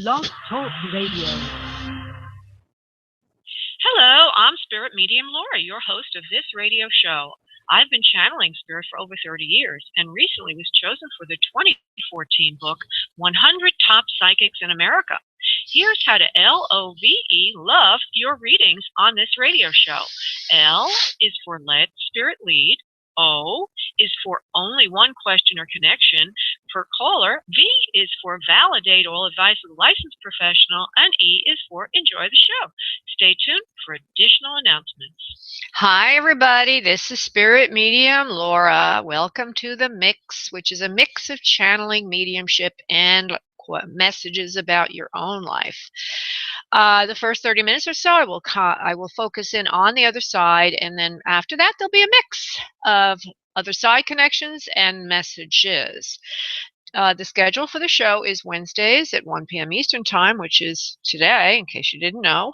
Blog Talk Radio. Hello, I'm Spirit Medium Laura, your host of this radio show. I've been channeling spirit for over 30 years and recently was chosen for the 2014 book, 100 Top Psychics in America. Here's how to LOVE love your readings on this radio show. L is for let spirit lead. O is for only one question or connection per caller. V is for validate all advice of a licensed professional. And E is for enjoy the show. Stay tuned for additional announcements. Hi, everybody. This is Spirit Medium Laura. Welcome to The Mix, which is a mix of channeling, mediumship, and messages about your own life. The first 30 minutes or so, I will focus in on the other side, and then after that, there'll be a mix of other side connections and messages. The schedule for the show is Wednesdays at 1 p.m. Eastern Time, which is today, in case you didn't know,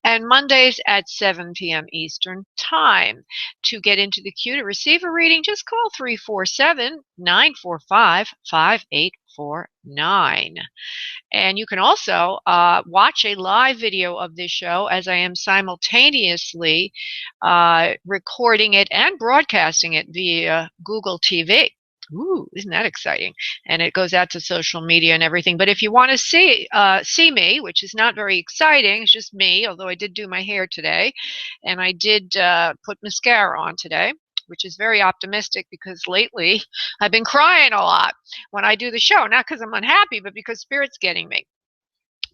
and Mondays at 7 p.m. Eastern Time. To get into the queue to receive a reading, just call 347-945-5849. And you can also watch a live video of this show, as I am simultaneously recording it and broadcasting it via Google TV. Ooh, isn't that exciting? And it goes out to social media and everything. But if you want to see me, which is not very exciting, it's just me, although I did do my hair today, and I did put mascara on today, which is very optimistic because lately I've been crying a lot when I do the show, not because I'm unhappy, but because Spirit's getting me.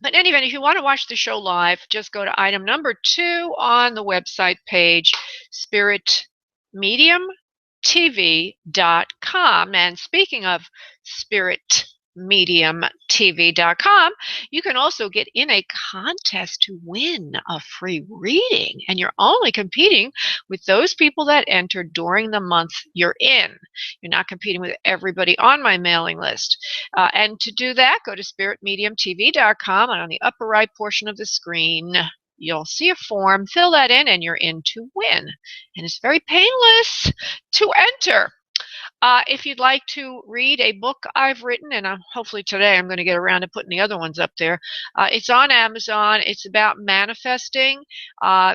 But in any event, if you want to watch the show live, just go to item number 2 on the website page, spiritmediumtv.com. And speaking of spiritmediumtv.com, you can also get in a contest to win a free reading. And you're only competing with those people that enter during the month you're in. You're not competing with everybody on my mailing list. And to do that, go to spiritmediumtv.com, and on the upper right portion of the screen, you'll see a form. Fill that in, and you're in to win. And it's very painless to enter. If you'd like to read a book I've written, and hopefully today I'm going to get around to putting the other ones up there, it's on Amazon. It's about manifesting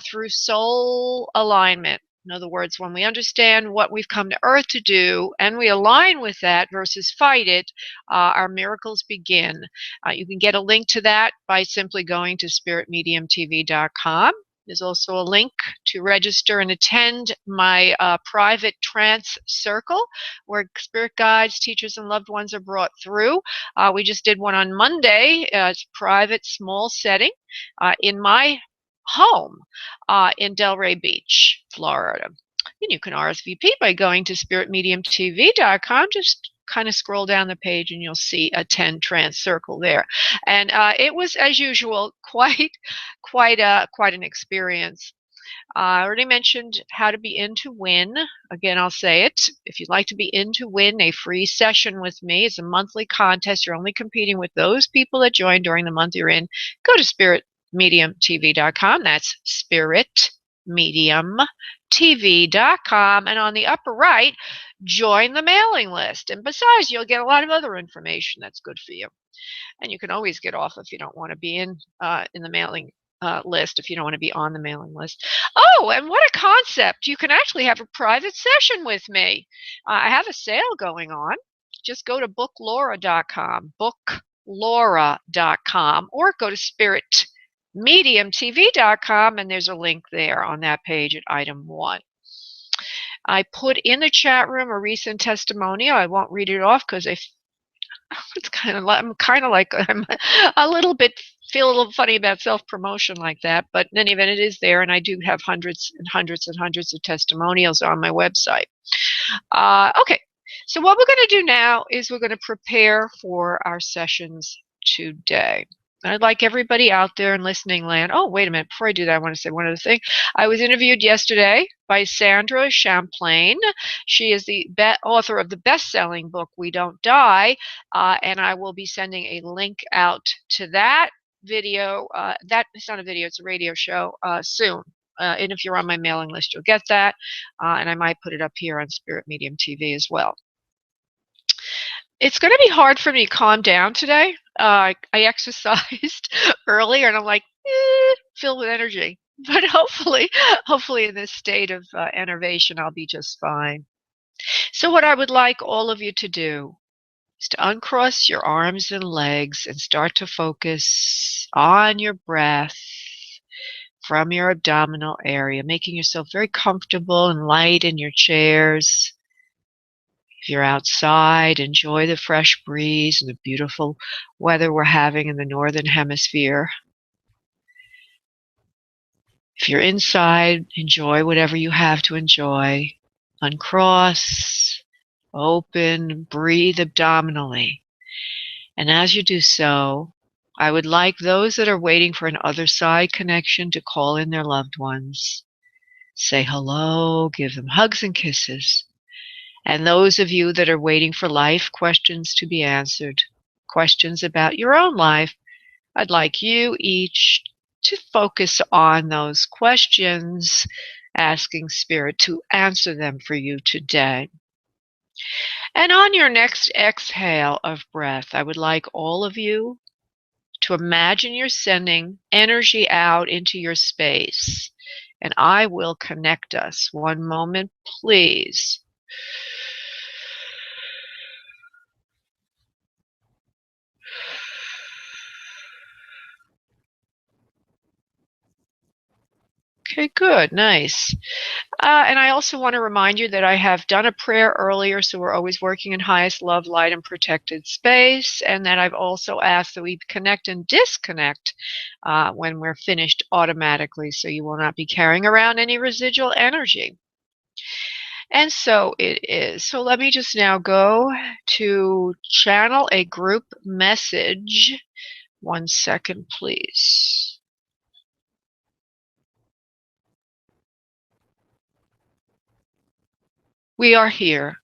through soul alignment. In other words, when we understand what we've come to Earth to do and we align with that versus fight it, our miracles begin. You can get a link to that by simply going to spiritmediumtv.com. There's also a link to register and attend my private trance circle where spirit guides, teachers, and loved ones are brought through. We just did one on Monday. It's a private, small setting in my home in Delray Beach, Florida. And you can RSVP by going to spiritmediumtv.com. Just kind of scroll down the page and you'll see Attend Trance Circle there. And it was, as usual, quite an experience. I already mentioned how to be in to win. Again, I'll say it. If you'd like to be in to win a free session with me, it's a monthly contest. You're only competing with those people that join during the month you're in. Go to spiritmediumtv.com. That's spiritmediumtv.com. And on the upper right, join the mailing list. And besides, you'll get a lot of other information that's good for you. And you can always get off if you don't want to be in the mailing list, if you don't want to be on the mailing list. Oh, and what a concept. You can actually have a private session with me. I have a sale going on. Just go to booklaura.com, booklaura.com, or go to spiritmediumtv.com, and there's a link there on that page at item 1. I put in the chat room a recent testimonial. I won't read it off because I'm a little bit feel a little funny about self-promotion like that, but in any event, it is there, and I do have hundreds and hundreds and hundreds of testimonials on my website. Okay, so what we're going to do now is we're going to prepare for our sessions today. I'd like everybody out there in listening land. Oh, wait a minute. Before I do that, I want to say one other thing. I was interviewed yesterday by Sandra Champlain. She is the author of the best-selling book, We Don't Die, and I will be sending a link out to that video. It's not a video, it's a radio show soon. And if you're on my mailing list, you'll get that. And I might put it up here on Spirit Medium TV as well. It's going to be hard for me to calm down today. I exercised earlier, and I'm like, filled with energy. But hopefully in this state of enervation, I'll be just fine. So what I would like all of you to do is to uncross your arms and legs and start to focus on your breath from your abdominal area, making yourself very comfortable and light in your chairs. If you're outside, enjoy the fresh breeze and the beautiful weather we're having in the northern hemisphere. If you're inside, enjoy whatever you have to enjoy. Uncross, open, breathe abdominally. And as you do so, I would like those that are waiting for an other side connection to call in their loved ones. Say hello, give them hugs and kisses. And those of you that are waiting for life questions to be answered, questions about your own life, I'd like you each to focus on those questions, asking Spirit to answer them for you today. And on your next exhale of breath, I would like all of you to imagine you're sending energy out into your space. And I will connect us. One moment, please. Okay, good, nice. And I also want to remind you that I have done a prayer earlier, so we're always working in highest love, light, and protected space, and that I've also asked that we connect and disconnect when we're finished automatically, so you will not be carrying around any residual energy. And so it is. So let me just now go to channel a group message. 1 second, please. We are here.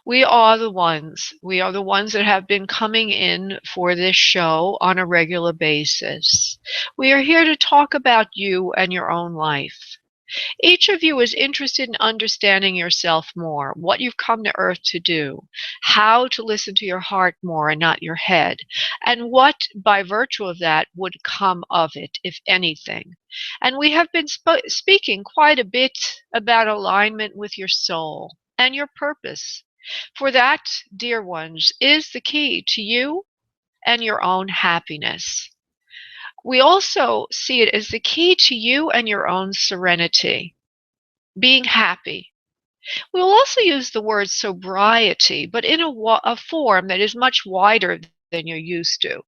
We are the ones. We are the ones that have been coming in for this show on a regular basis. We are here to talk about you and your own life. Each of you is interested in understanding yourself more, what you've come to Earth to do, how to listen to your heart more and not your head, and what, by virtue of that, would come of it, if anything. And we have been speaking quite a bit about alignment with your soul and your purpose. For that, dear ones, is the key to you and your own happiness. We also see it as the key to you and your own serenity, being happy. We'll also use the word sobriety, but in a form that is much wider than you're used to.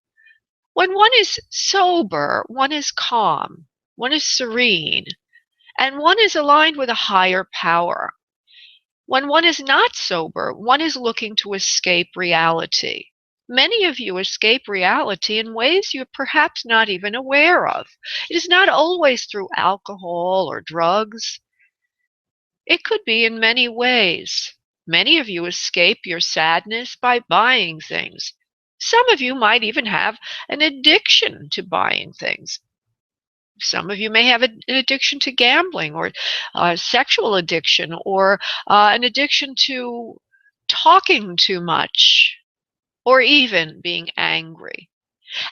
When one is sober, one is calm, one is serene, and one is aligned with a higher power. When one is not sober, one is looking to escape reality. Many of you escape reality in ways you're perhaps not even aware of. It is not always through alcohol or drugs. It could be in many ways. Many of you escape your sadness by buying things. Some of you might even have an addiction to buying things. Some of you may have an addiction to gambling or sexual addiction or an addiction to talking too much or even being angry.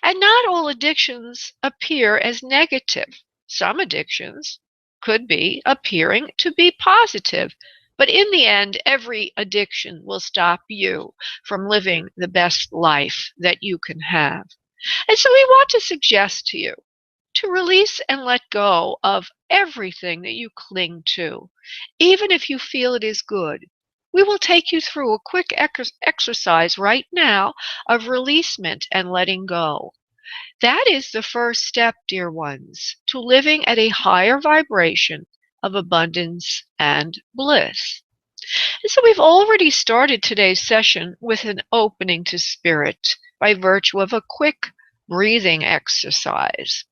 And not all addictions appear as negative. Some addictions could be appearing to be positive. But in the end, every addiction will stop you from living the best life that you can have. And so we want to suggest to you to release and let go of everything that you cling to, even if you feel it is good. We will take you through a quick exercise right now of releasement and letting go. That is the first step, dear ones, to living at a higher vibration of abundance and bliss. And so we've already started today's session with an opening to spirit by virtue of a quick breathing exercise.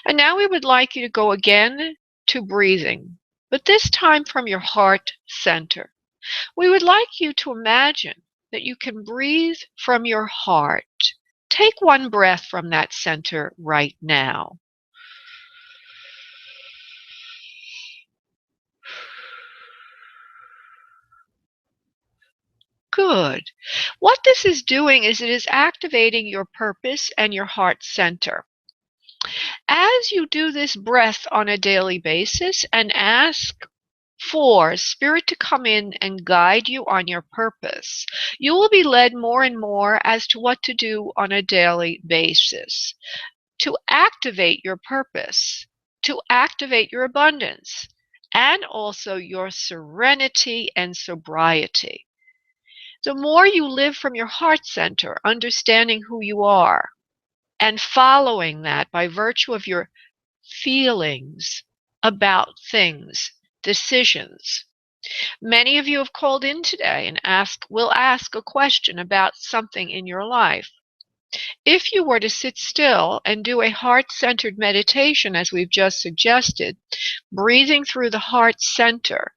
And now we would like you to go again to breathing, but this time from your heart center. We would like you to imagine that you can breathe from your heart. Take one breath from that center right now. Good. What this is doing is it is activating your purpose and your heart center. As you do this breath on a daily basis and ask for Spirit to come in and guide you on your purpose, you will be led more and more as to what to do on a daily basis to activate your purpose, to activate your abundance, and also your serenity and sobriety. The more you live from your heart center, understanding who you are, and following that by virtue of your feelings about things, decisions. Many of you have called in today and will ask a question about something in your life. If you were to sit still and do a heart-centered meditation, as we've just suggested, breathing through the heart center,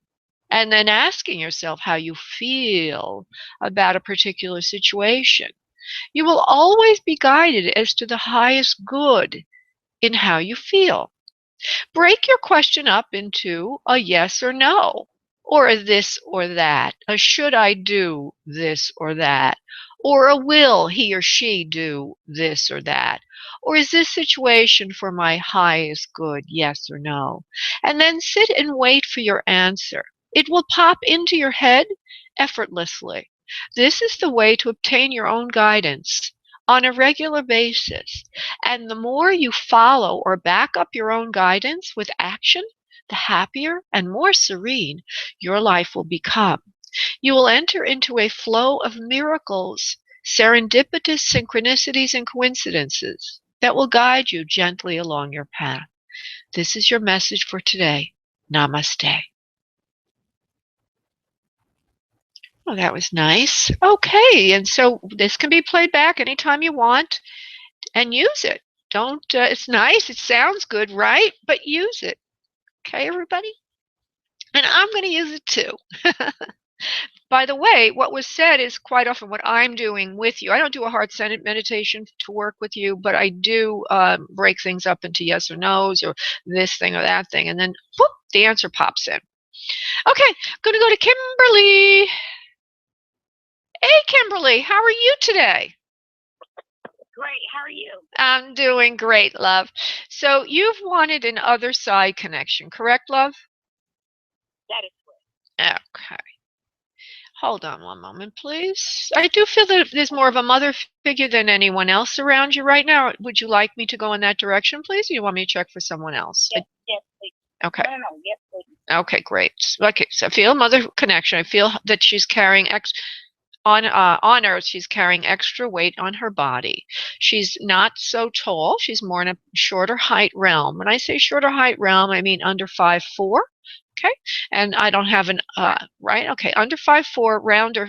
and then asking yourself how you feel about a particular situation, you will always be guided as to the highest good in how you feel. Break your question up into a yes or no, or a this or that, a should I do this or that, or a will he or she do this or that, or is this situation for my highest good, yes or no? And then sit and wait for your answer. It will pop into your head effortlessly. This is the way to obtain your own guidance on a regular basis. And the more you follow or back up your own guidance with action, the happier and more serene your life will become. You will enter into a flow of miracles, serendipitous synchronicities and coincidences that will guide you gently along your path. This is your message for today. Namaste. Oh, that was nice. Okay, and so this can be played back anytime you want. And use it. Don't, it's nice, it sounds good, right? But use it. Okay, everybody? And I'm going to use it too. By the way, what was said is quite often what I'm doing with you. I don't do a heart-centered meditation to work with you, but I do break things up into yes or no's or this thing or that thing. And then, whoop, the answer pops in. Okay, I'm going to go to Kimberly. Hey, Kimberly, how are you today? Great. How are you? I'm doing great, love. So you've wanted an other side connection, correct, love? That is correct. Okay. Hold on one moment, please. I do feel that there's more of a mother figure than anyone else around you right now. Would you like me to go in that direction, please, or you want me to check for someone else? Yes, please. Okay. No, yes, please. Okay, great. Okay, so I feel mother connection. I feel that she's carrying on Earth, she's carrying extra weight on her body. She's not so tall. She's more in a shorter height realm. When I say shorter height realm, I mean under 5'4". Okay, and I don't have an right. Okay, under 5'4", rounder,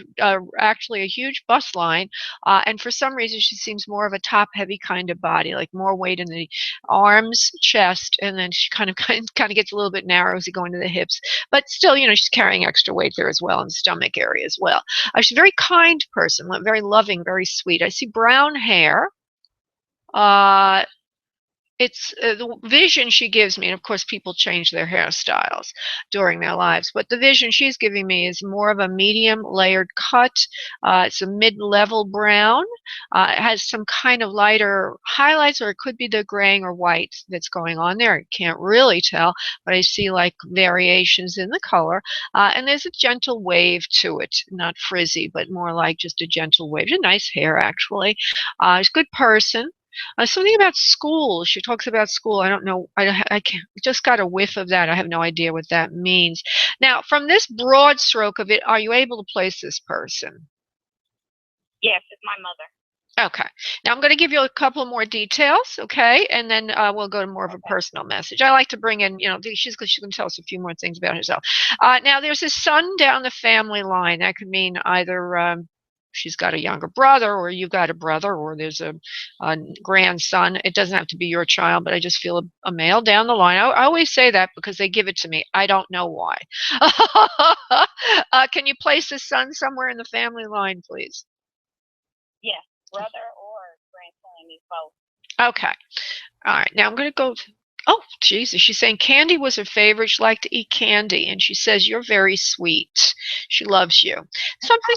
actually a huge bust line, and for some reason she seems more of a top-heavy kind of body, like more weight in the arms, chest, and then she kind of gets a little bit narrow as you go into the hips. But still, she's carrying extra weight there as well in the stomach area as well. She's a very kind person, very loving, very sweet. I see brown hair. It's the vision she gives me, and of course people change their hairstyles during their lives, but the vision she's giving me is more of a medium layered cut. It's a mid-level brown. It has some kind of lighter highlights, or it could be the graying or white that's going on there. I can't really tell, but I see like variations in the color, and there's a gentle wave to it, not frizzy, but more like just a gentle wave. She's a nice hair, actually. She's a good person. Something about school. She talks about school. I don't know. I just got a whiff of that. I have no idea what that means. Now, from this broad stroke of it, are you able to place this person? Yes, it's my mother. Okay. Now, I'm going to give you a couple more details, okay? And then we'll go to more of a personal message. I like to bring in, she's going to tell us a few more things about herself. Now, there's a son down the family line. That could mean either she's got a younger brother, or you've got a brother, or there's a grandson. It doesn't have to be your child, but I just feel a male down the line. I always say that because they give it to me. I don't know why. Can you place a son somewhere in the family line, please? Yes, brother or grandson, both. Okay. All right. Now I'm going to go. Oh, Jesus. She's saying candy was her favorite. She liked to eat candy. And she says, you're very sweet. She loves you. Something.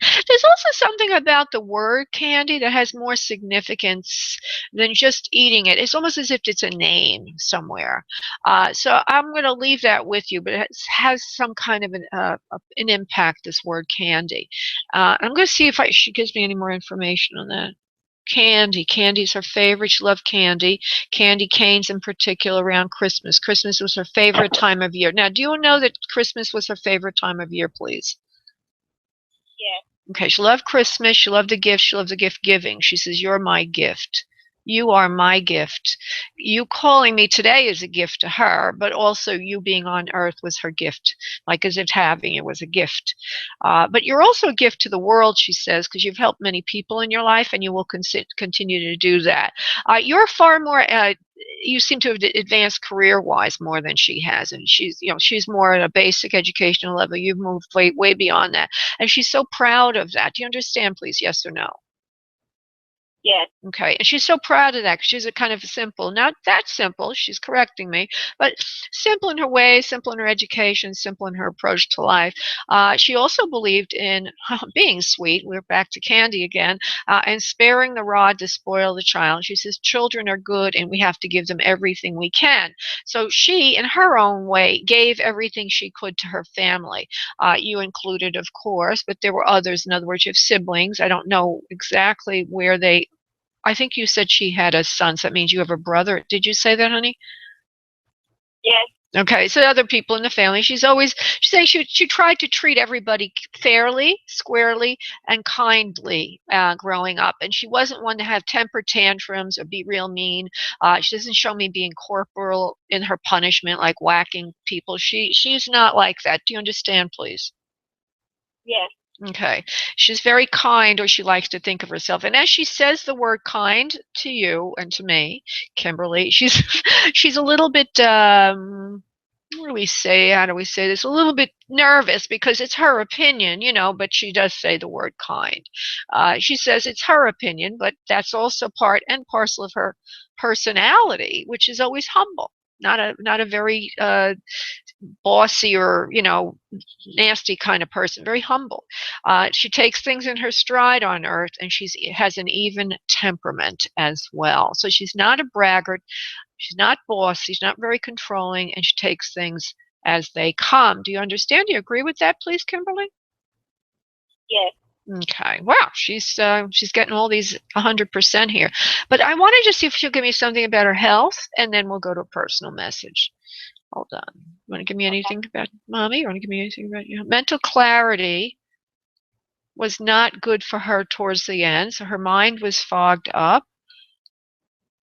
There's also something about the word candy that has more significance than just eating it. It's almost as if it's a name somewhere. So I'm going to leave that with you, but it has some kind of an impact, this word candy. I'm going to see if she gives me any more information on that. Candy. Candy's her favorite. She loved candy. Candy canes in particular around Christmas. Christmas was her favorite time of year. Now, do you know that Christmas was her favorite time of year, please? Yes. Okay, she loved Christmas. She loved the gift. She loved the gift giving. She says, you're my gift. You are my gift. You calling me today is a gift to her, but also you being on earth was her gift, like as if having it was a gift. But you're also a gift to the world, she says, because you've helped many people in your life and you will continue to do that. You're far more you seem to have advanced career-wise more than she has, and she's more at a basic educational level. You've moved way beyond that, and she's so proud of that. Do you understand, please? Yes or no? Yes. Okay, and she's so proud of that because she's a kind of simple, not that simple, she's correcting me, but simple in her ways, simple in her education, simple in her approach to life. She also believed in being sweet, we're back to candy again, and sparing the rod to spoil the child. She says children are good and we have to give them everything we can. So she, in her own way, gave everything she could to her family. You included, of course, but there were others. In other words, you have siblings. I don't know exactly where I think you said she had a son, so that means you have a brother. Did you say that, honey? Yes. Okay, so other people in the family. She's saying she tried to treat everybody fairly, squarely, and kindly growing up. And she wasn't one to have temper tantrums or be real mean. She doesn't show me being corporal in her punishment, like whacking people. She's not like that. Do you understand, please? Yes. Okay. She's very kind, or she likes to think of herself. And as she says the word kind to you and to me, Kimberly, she's she's a little bit what do we say? How do we say this? A little bit nervous because it's her opinion, but she does say the word kind. She says it's her opinion, but that's also part and parcel of her personality, which is always humble. Not a very bossy or nasty kind of person, very humble. She takes things in her stride on earth, and she has an even temperament as well. So she's not a braggart, she's not bossy, she's not very controlling, and she takes things as they come. Do you understand? Do you agree with that, please, Kimberly? Yes. Okay. Wow, she's getting all these 100% here. But I want to just see if she'll give me something about her health, and then we'll go to a personal message. Hold on. You want to give me anything about mommy? You want to give me anything about you? Mental clarity was not good for her towards the end, so her mind was fogged up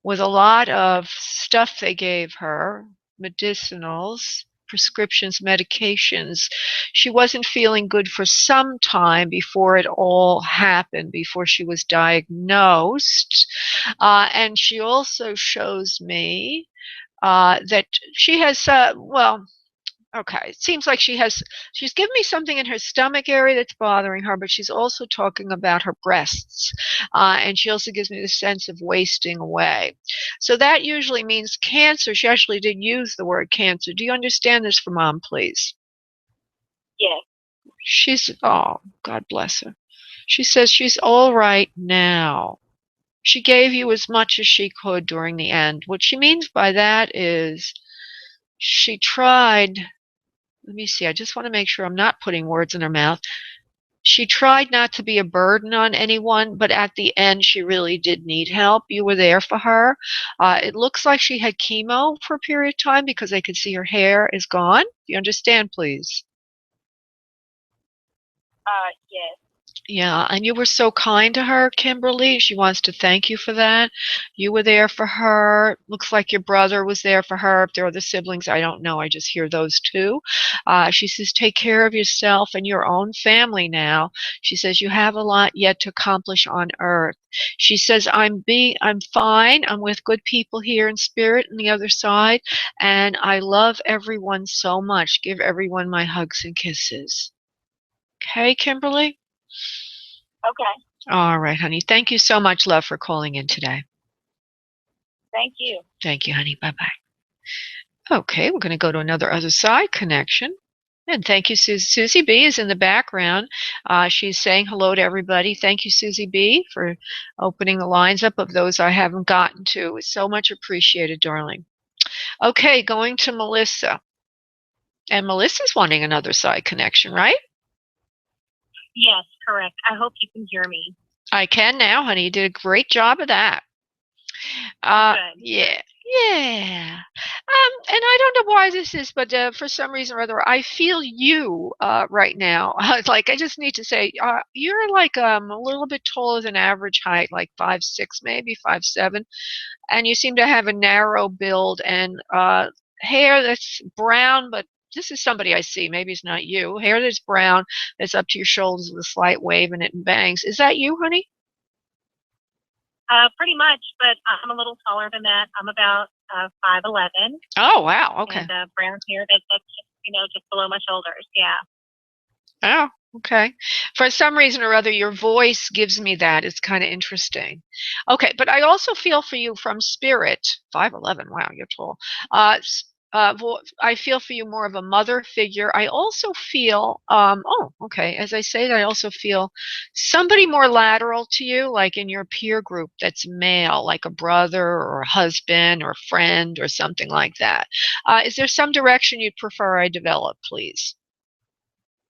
with a lot of stuff they gave her, medicinals, prescriptions, medications. She wasn't feeling good for some time before it all happened, before she was diagnosed. And she also shows me that she has, okay, it seems like she's given me something in her stomach area that's bothering her, but she's also talking about her breasts. And she also gives me the sense of wasting away. So that usually means cancer. She actually did use the word cancer. Do you understand this for Mom, please? Yes. Oh, God bless her. She says she's all right now. She gave you as much as she could during the end. What she means by that is she tried. Let me see. I just want to make sure I'm not putting words in her mouth. She tried not to be a burden on anyone, but at the end, she really did need help. You were there for her. It looks like she had chemo for a period of time because I could see her hair is gone. Do you understand, please? Yes. Yeah, and you were so kind to her, Kimberly. She wants to thank you for that. You were there for her. Looks like your brother was there for her. If there are other siblings, I don't know. I just hear those two. She says, take care of yourself and your own family now. She says, you have a lot yet to accomplish on earth. She says, I'm fine. I'm with good people here in spirit on the other side, and I love everyone so much. Give everyone my hugs and kisses. Okay, Kimberly? Okay. All right, honey. Thank you so much, love, for calling in today. Thank you. Thank you, honey. Bye-bye. Okay, we're going to go to another other side connection. And thank you, Susie B is in the background. She's saying hello to everybody. Thank you, Susie B, for opening the lines up of those I haven't gotten to. It's so much appreciated, darling. Okay, going to Melissa. And Melissa's wanting another side connection, right? Yes, correct. I hope you can hear me. I can now, honey. You did a great job of that. Good. Yeah. Yeah. And I don't know why this is, but for some reason or other, I feel you right now. Like I just need to say, you're like a little bit taller than average height, like 5'6", maybe 5'7", and you seem to have a narrow build and hair that's brown, but this is somebody I see. Maybe it's not you. Hair that's brown, that's up to your shoulders with a slight wave in it and bangs. Is that you, honey? Pretty much, but I'm a little taller than that. I'm about 5'11". Oh, wow. Okay. And brown hair that's just below my shoulders. Yeah. Oh, okay. For some reason or other, your voice gives me that. It's kind of interesting. Okay, but I also feel for you from spirit. 5'11". Wow, you're tall. I feel for you more of a mother figure. I also feel, okay, as I say that, I also feel somebody more lateral to you, like in your peer group that's male, like a brother or a husband or friend or something like that. Is there some direction you'd prefer I develop, please?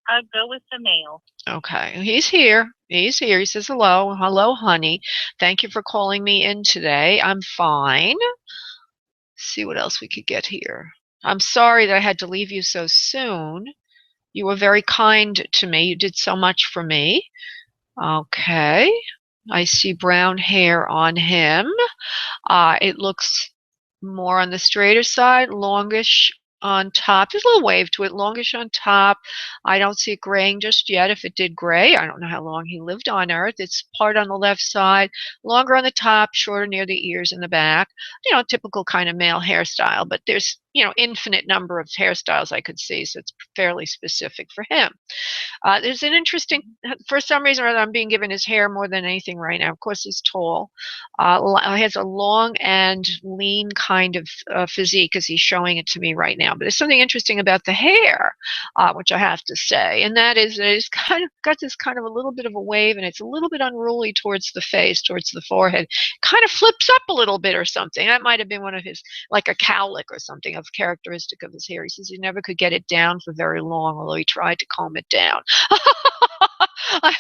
I'll go with the male. Okay, he's here. He's here. He says hello. Hello, honey. Thank you for calling me in today. I'm fine. See what else we could get here. I'm sorry that I had to leave you so soon. You were very kind to me. You did so much for me. Okay. I see brown hair on him. It looks more on the straighter side, longish on top. There's a little wave to it, longish on top. I don't see it graying just yet. If it did gray, I don't know how long he lived on Earth. It's part on the left side, longer on the top, shorter near the ears and the back. Typical kind of male hairstyle, but there's, infinite number of hairstyles I could see, so it's fairly specific for him. There's an interesting, for some reason or other, I'm being given his hair more than anything right now. Of course, he's tall. He has a long and lean kind of physique as he's showing it to me right now. But there's something interesting about the hair, which I have to say, and that is that it's kind of got this kind of a little bit of a wave, and it's a little bit unruly towards the face, towards the forehead. Kind of flips up a little bit or something. That might have been one of his, like a cowlick or something, of characteristic of his hair. He says he never could get it down for very long, although he tried to comb it down. I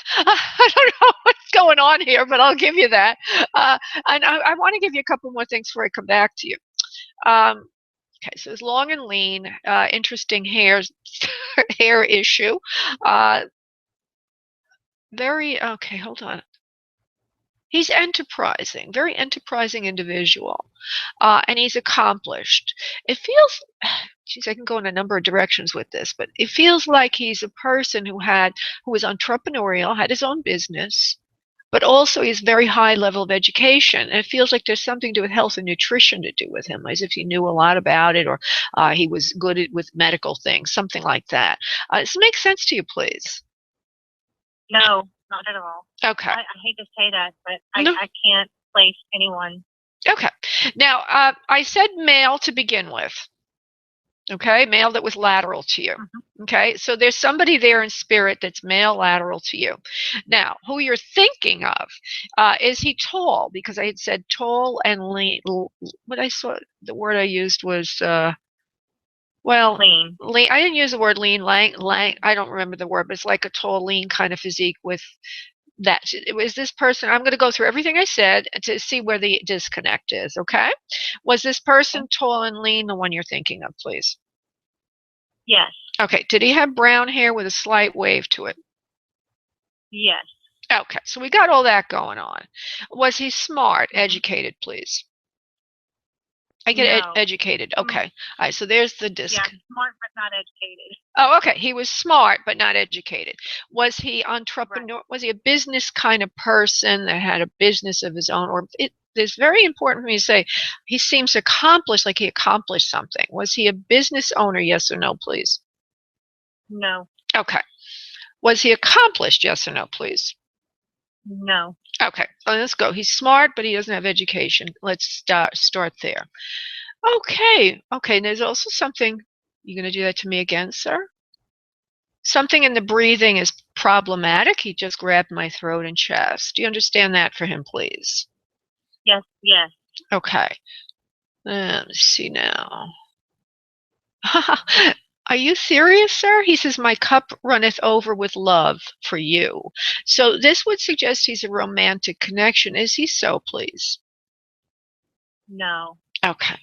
don't know what's going on here, but I'll give you that. And I want to give you a couple more things before I come back to you. Okay, so it's long and lean, interesting hair issue. Okay, hold on. He's enterprising, very enterprising individual, and he's accomplished. It feels, geez, I can go in a number of directions with this, but it feels like he's a person who was entrepreneurial, had his own business, but also he's very high level of education. And it feels like there's something to do with health and nutrition to do with him, as if he knew a lot about it, or he was good with medical things, something like that. Does it make sense to you, please? No, not at all. Okay. I hate to say that, but No. I can't place anyone. Okay. Now, I said male to begin with. Okay, male that was lateral to you. Okay, so there's somebody there in spirit that's male lateral to you. Now, who you're thinking of, is he tall? Because I had said tall and lean. What I saw, the word I used was, Lean. lean. I didn't use the word lean, I don't remember the word, but it's like a tall, lean kind of physique with that. It was this person, I'm going to go through everything I said to see where the disconnect is, okay? Was this person tall and lean the one you're thinking of, please? Yes. Okay, did he have brown hair with a slight wave to it? Yes. Okay, so we got all that going on. Was he smart, educated, please? I get No. educated. Okay. All right, so there's the disc. Yeah, smart but not educated. Oh, okay. He was smart but not educated. Was he entrepreneur? Right. Was he a business kind of person that had a business of his own? Or it's very important for me to say he seems accomplished, like he accomplished something. Was he a business owner? Yes or no, please? No. Okay. Was he accomplished? Yes or no, please? No. Okay, so let's go. He's smart, but he doesn't have education. Let's start there. Okay, okay. There's also something. You going to do that to me again, sir? Something in the breathing is problematic. He just grabbed my throat and chest. Do you understand that for him, please? Yes, yes. Okay. Let's see now. Are you serious, sir? He says, my cup runneth over with love for you. So this would suggest he's a romantic connection. Is he so, please? No. Okay.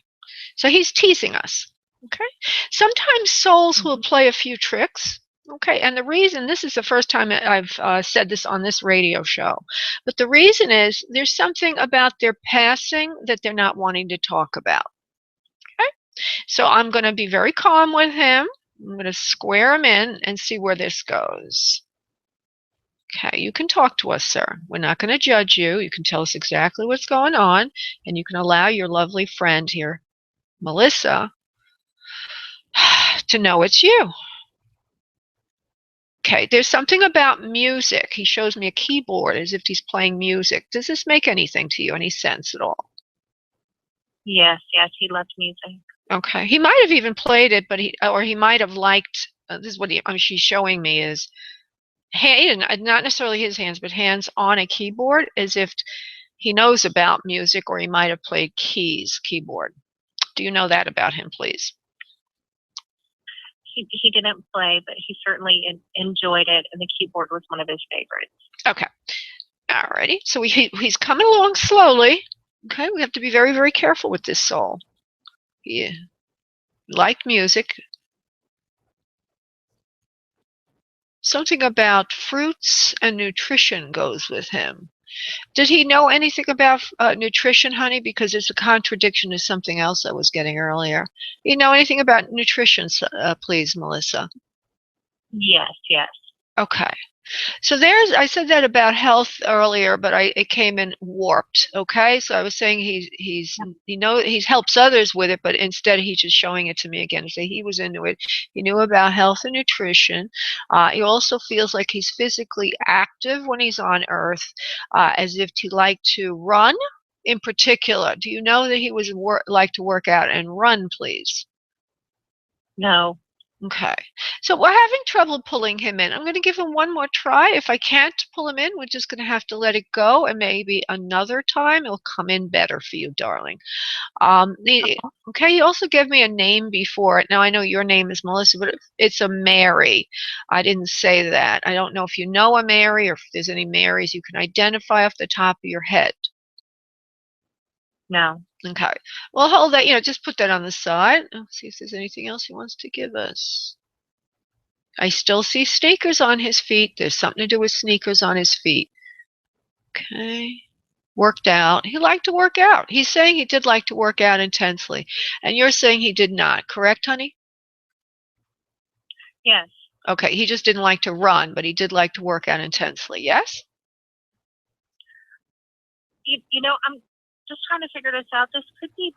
So he's teasing us. Okay. Sometimes souls will play a few tricks. Okay. And the reason, this is the first time I've said this on this radio show, but the reason is there's something about their passing that they're not wanting to talk about. Okay. So I'm going to be very calm with him. I'm going to square him in and see where this goes. Okay, you can talk to us, sir. We're not going to judge you. You can tell us exactly what's going on, and you can allow your lovely friend here, Melissa, to know it's you. Okay, there's something about music. He shows me a keyboard as if he's playing music. Does this make anything to you, any sense at all? Yes, yes. He loves music. Okay, he might have even played it, but he might have liked. This is what she's showing me is not necessarily his hands, but hands on a keyboard, as if he knows about music, or he might have played keyboard. Do you know that about him, please? He didn't play, but he certainly enjoyed it, and the keyboard was one of his favorites. Okay. Alrighty. So he's coming along slowly. Okay, we have to be very, very careful with this soul. He liked music. Something about fruits and nutrition goes with him. Did he know anything about nutrition, honey? Because it's a contradiction to something else I was getting earlier. You know anything about nutrition, please, Melissa? Yes, yes. Okay. So I said that about health earlier, but it came in warped. Okay, so I was saying he helps others with it, but instead he's just showing it to me again. So he was into it. He knew about health and nutrition. He also feels like he's physically active when he's on Earth, as if he liked to run. In particular, do you know that he was like to work out and run, please? No. Okay, so we're having trouble pulling him in. I'm going to give him one more try. If I can't pull him in, we're just going to have to let it go, and maybe another time it'll come in better for you, darling. Okay, he also gave me a name before it. Now, I know your name is Melissa, but it's a Mary. I didn't say that. I don't know if you know a Mary or if there's any Marys you can identify off the top of your head. No. Okay. Well, hold that. Just put that on the side. Let's see if there's anything else he wants to give us. I still see sneakers on his feet. There's something to do with sneakers on his feet. Okay. Worked out. He liked to work out. He's saying he did like to work out intensely. And you're saying he did not, correct, honey? Yes. Okay. He just didn't like to run, but he did like to work out intensely. Yes? I'm just trying to figure this out. This could be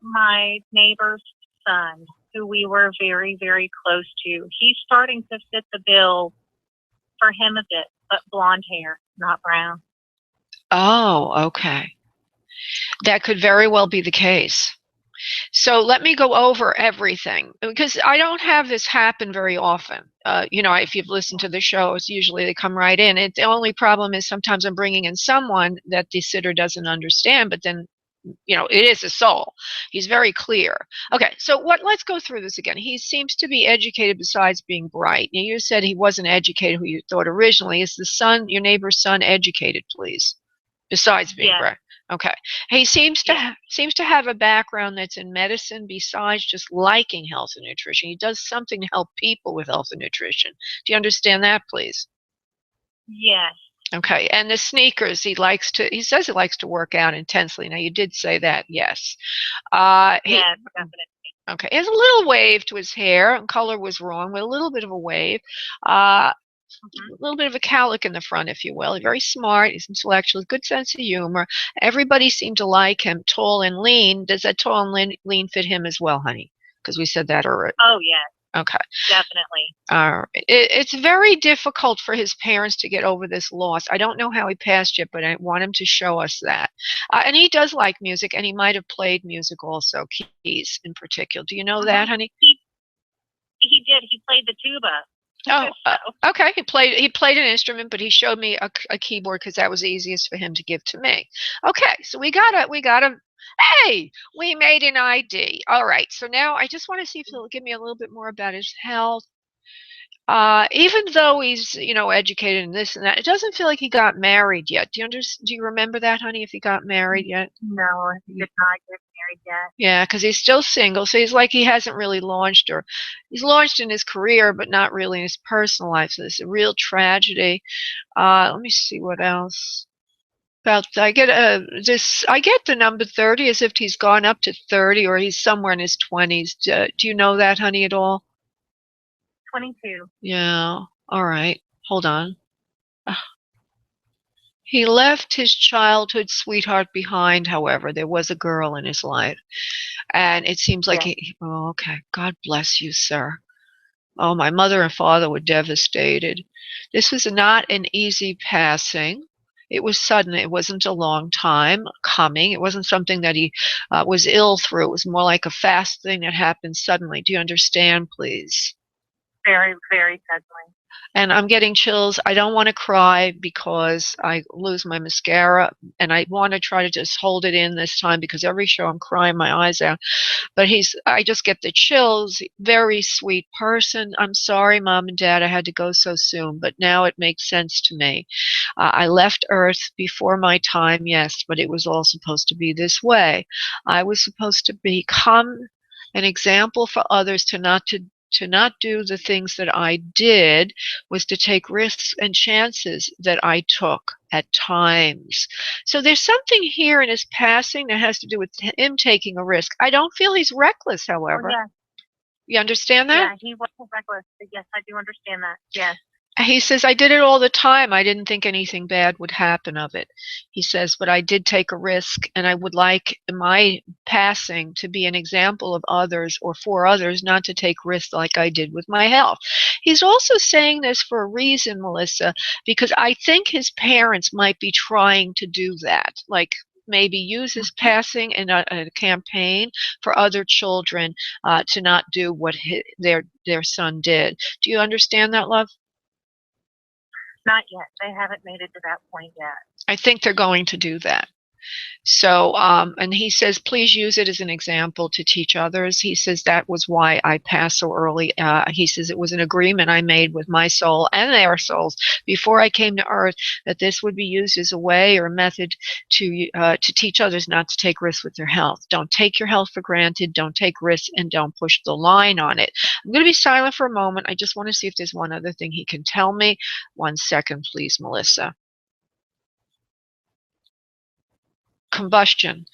my neighbor's son, who we were very, very close to. He's starting to fit the bill for him a bit, but blonde hair, not brown. Oh, okay. That could very well be the case. So let me go over everything, because I don't have this happen very often. If you've listened to the shows, usually they come right in. The only problem is sometimes I'm bringing in someone that the sitter doesn't understand, but then, it is a soul. He's very clear. Okay, so let's go through this again. He seems to be educated besides being bright. Now, you said he wasn't educated who you thought originally. Is your neighbor's son educated, please? Besides being bright. Okay. He seems to have a background that's in medicine besides just liking health and nutrition. He does something to help people with health and nutrition. Do you understand that, please? Yes. Okay. And the sneakers, he says he likes to work out intensely. Now, you did say that, yes. Yes, definitely. Okay. He has a little wave to his hair, and color was wrong, but a little bit of a wave. A little bit of a cowlick in the front, if you will. He's very smart. He's intellectual, good sense of humor. Everybody seemed to like him. Tall and lean. Does that tall and lean fit him as well, honey? Because we said that already. Oh, yes. Okay. Definitely. It's very difficult for his parents to get over this loss. I don't know how he passed yet, but I want him to show us that. And he does like music, and he might have played music also, keys in particular. Do you know that, honey? He did. He played the tuba. Oh, So, okay. He played an instrument, but he showed me a keyboard because that was the easiest for him to give to me. Okay, so we got a. Hey, we made an ID. All right. So now I just want to see if he'll give me a little bit more about his health. Even though he's, educated and this and that, it doesn't feel like he got married yet. Do you remember that, honey, if he got married yet? no, he did not get married yet. Yeah, because he's still single, so he's like he hasn't really launched, or he's launched in his career, but not really in his personal life. So it's a real tragedy. Let me see what else. I get the number 30 as if he's gone up to 30 or he's somewhere in his 20s. Do you know that, honey, at all? 22. Yeah. All right. Hold on. He left his childhood sweetheart behind, however. There was a girl in his life. And it seems like oh, okay. God bless you, sir. Oh, my mother and father were devastated. This was not an easy passing. It was sudden. It wasn't a long time coming. It wasn't something that he was ill through. It was more like a fast thing that happened suddenly. Do you understand, please? Very, very suddenly. And I'm getting chills. I don't want to cry because I lose my mascara, and I want to try to just hold it in this time because every show I'm crying my eyes out. But I just get the chills. Very sweet person. I'm sorry, Mom and Dad, I had to go so soon, but now it makes sense to me. I left Earth before my time, yes, but it was all supposed to be this way. I was supposed to become an example for others to not do the things that I did, was to take risks and chances that I took at times. So there's something here in his passing that has to do with him taking a risk. I don't feel he's reckless, however. Oh, yeah. You understand that? Yeah, he was reckless. Yes, I do understand that. Yes. He says, I did it all the time. I didn't think anything bad would happen of it. He says, but I did take a risk, and I would like my passing to be an example of others or for others not to take risks like I did with my health. He's also saying this for a reason, Melissa, because I think his parents might be trying to do that, like maybe use his passing in a campaign for other children to not do what their son did. Do you understand that, love? Not yet. They haven't made it to that point yet. I think they're going to do that. So, and he says, please use it as an example to teach others. He says that was why I passed so early. He says it was an agreement I made with my soul and their souls before I came to Earth that this would be used as a way or a method to teach others not to take risks with their health. Don't take your health for granted. Don't take risks, and don't push the line on it. I'm going to be silent for a moment. I just want to see if there's one other thing he can tell me. 1 second, please, Melissa. Combustion.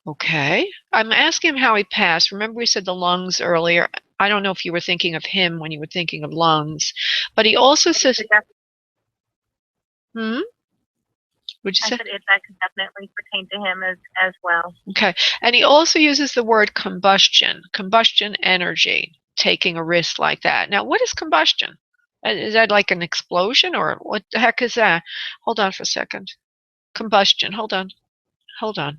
Okay. I'm asking him how he passed. Remember we said the lungs earlier. I don't know if you were thinking of him when you were thinking of lungs. But he also says... Would you say? I said that could definitely pertain to him as well. Okay. And he also uses the word combustion energy, taking a risk like that. Now, what is combustion? Is that like an explosion, or what the heck is that? Hold on for a second. Combustion. Hold on.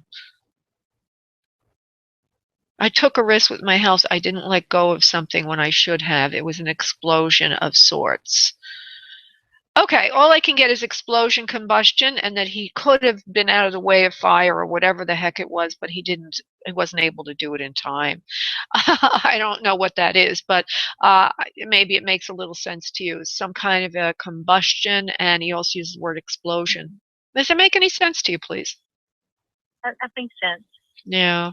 I took a risk with my health. I didn't let go of something when I should have. It was an explosion of sorts. Okay, all I can get is explosion, combustion, and that he could have been out of the way of fire or whatever the heck it was, but he wasn't able to do it in time. I don't know what that is, but maybe it makes a little sense to you. Some kind of a combustion, and he also uses the word explosion. Does it make any sense to you, please? That makes sense. Yeah.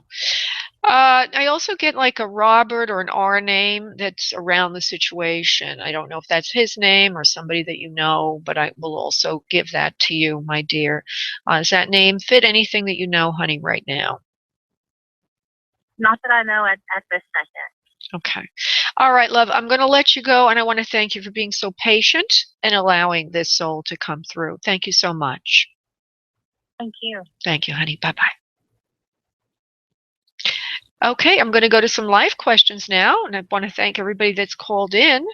I also get like a Robert or an R name that's around the situation. I don't know if that's his name or somebody that you know, but I will also give that to you, my dear. Does that name fit anything that you know, honey, right now? Not that I know at this second. Okay. All right, love. I'm going to let you go, and I want to thank you for being so patient and allowing this soul to come through. Thank you so much. Thank you. Thank you, honey. Bye-bye. Okay, I'm going to go to some live questions now, and I want to thank everybody that's called in.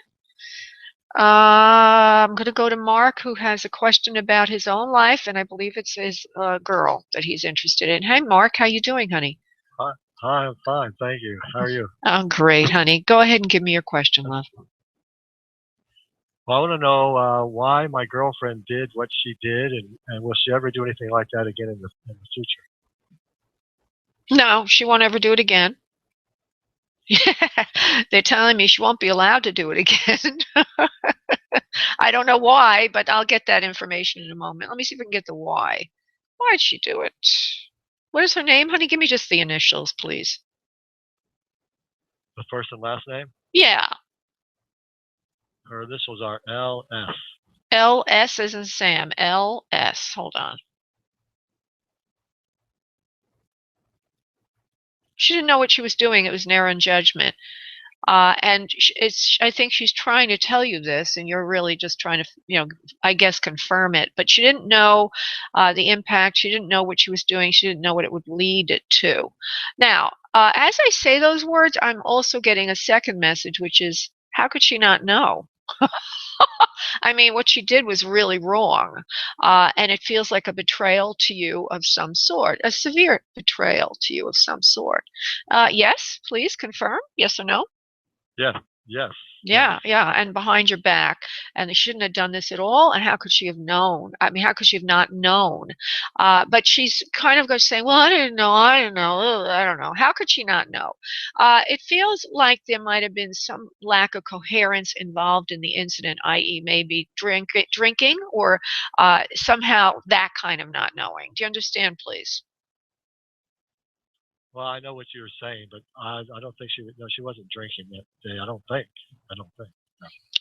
I'm going to go to Mark, who has a question about his own life, and I believe it's his girl that he's interested in. Hey, Mark, how you doing, honey? Hi, I'm fine, thank you. How are you? Oh, great, honey. Go ahead and give me your question, love. Well, I want to know why my girlfriend did what she did, and will she ever do anything like that again in the future? No, she won't ever do it again. They're telling me she won't be allowed to do it again. I don't know why, but I'll get that information in a moment. Let me see if we can get the why. Why'd she do it? What is her name, honey? Give me just the initials, please. The first and last name? Yeah. Her initials are LS. LS as in Sam. LS. Hold on. She didn't know what she was doing. It was an error in judgment. And I think she's trying to tell you this, and you're really just trying to, I guess, confirm it. But she didn't know the impact. She didn't know what she was doing. She didn't know what it would lead it to. Now, as I say those words, I'm also getting a second message, which is, how could she not know? I mean, what she did was really wrong, and it feels like a betrayal to you of some sort, a severe betrayal to you of some sort. Yes, please confirm. Yes or no? Yes. Yeah, and behind your back, and they shouldn't have done this at all. And how could she have known? I mean, how could she have not known? But she's kind of going saying, "Well, I didn't know. I didn't know. I don't know." How could she not know? It feels like there might have been some lack of coherence involved in the incident, i.e., maybe drinking, or somehow that kind of not knowing. Do you understand, please? Well, I know what you were saying, but I don't think she wasn't drinking that day. I don't think. No.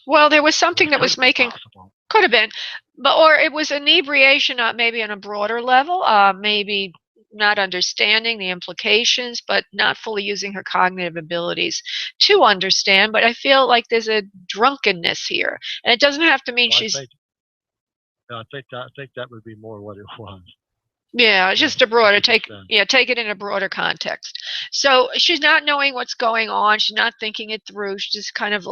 Well, there was something It that could was have been making. possible. Could have been, but or it was inebriation, maybe on a broader level, maybe not understanding the implications, but not fully using her cognitive abilities to understand. But I feel like there's a drunkenness here, and it doesn't have to mean Well, she's. I think that would be more what it was. Yeah, Yeah, just a broader take take it in a broader context. So she's not knowing what's going on. She's not thinking it through. She's just kind of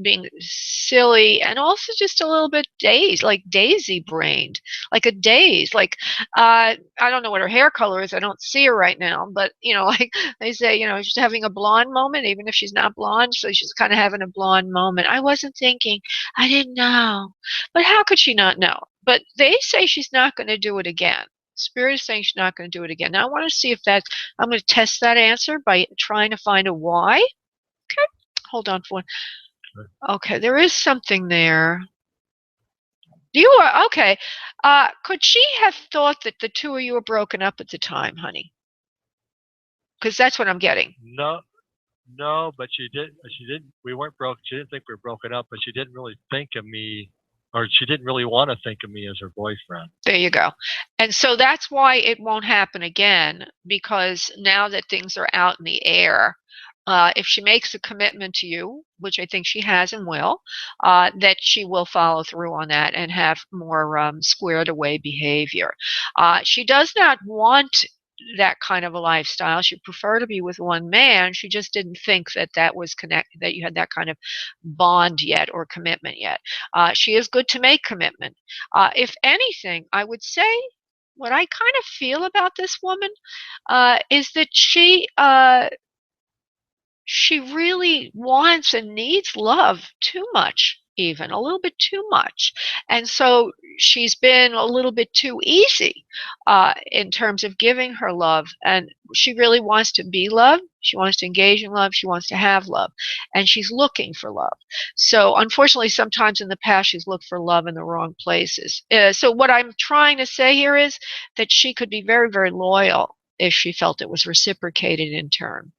being silly and also just a little bit dazed, like daisy brained, like a daze. Like I don't know what her hair color is. I don't see her right now, but like they say, she's having a blonde moment, even if she's not blonde. So she's kind of having a blonde moment. I wasn't thinking. I didn't know. But how could she not know? But they say she's not going to do it again. Spirit is saying she's not going to do it again. Now I want to see if I'm going to test that answer by trying to find a why. Okay, hold on for one. Okay, there is something there. You are okay. Could she have thought that the two of you were broken up at the time, honey? Because that's what I'm getting. No, but she didn't. We weren't broke. She didn't think we were broken up, but she didn't really think of me, or she didn't really want to think of me as her boyfriend. There you go. And so that's why it won't happen again, because now that things are out in the air, if she makes a commitment to you, which I think she has and will, that she will follow through on that and have more squared away behavior. She does not want that kind of a lifestyle. She'd prefer to be with one man. She just didn't think that was connected, that you had that kind of bond yet or commitment yet. She is good to make commitment. If anything, I would say what I kind of feel about this woman is that she really wants and needs love too much, even a little bit too much. And so she's been a little bit too easy in terms of giving her love. And she really wants to be loved. She wants to engage in love. She wants to have love. And she's looking for love. So unfortunately, sometimes in the past, she's looked for love in the wrong places. So what I'm trying to say here is that she could be very, very loyal if she felt it was reciprocated in turn.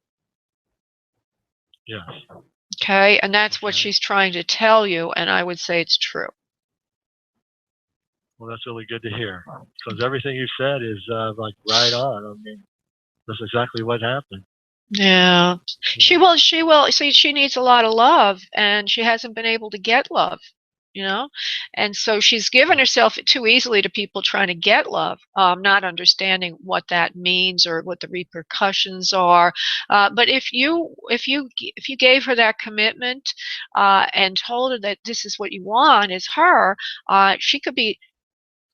Yes. Okay, and that's what she's trying to tell you, and I would say it's true. Well, that's really good to hear, because everything you said is like right on. I mean, that's exactly what happened. Yeah. She will. See, she needs a lot of love, and she hasn't been able to get love. And so she's given herself too easily to people trying to get love, not understanding what that means or what the repercussions are. But if you gave her that commitment and told her that this is what you want is her, she could be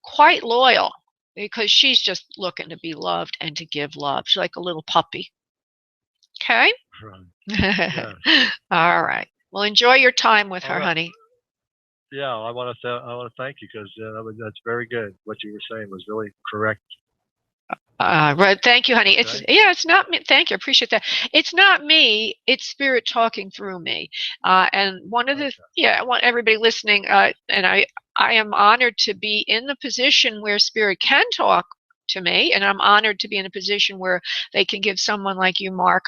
quite loyal because she's just looking to be loved and to give love. She's like a little puppy. Okay? Right. Yeah. All right. Well, enjoy your time with All her, right. honey. Yeah, I want to thank you because that's very good. What you were saying was really correct. Right. Thank you, honey. Okay. It's not me. Thank you. Appreciate that. It's not me. It's spirit talking through me. And one of the, I want everybody listening, and I am honored to be in the position where spirit can talk to me, and I'm honored to be in a position where they can give someone like you, Mark,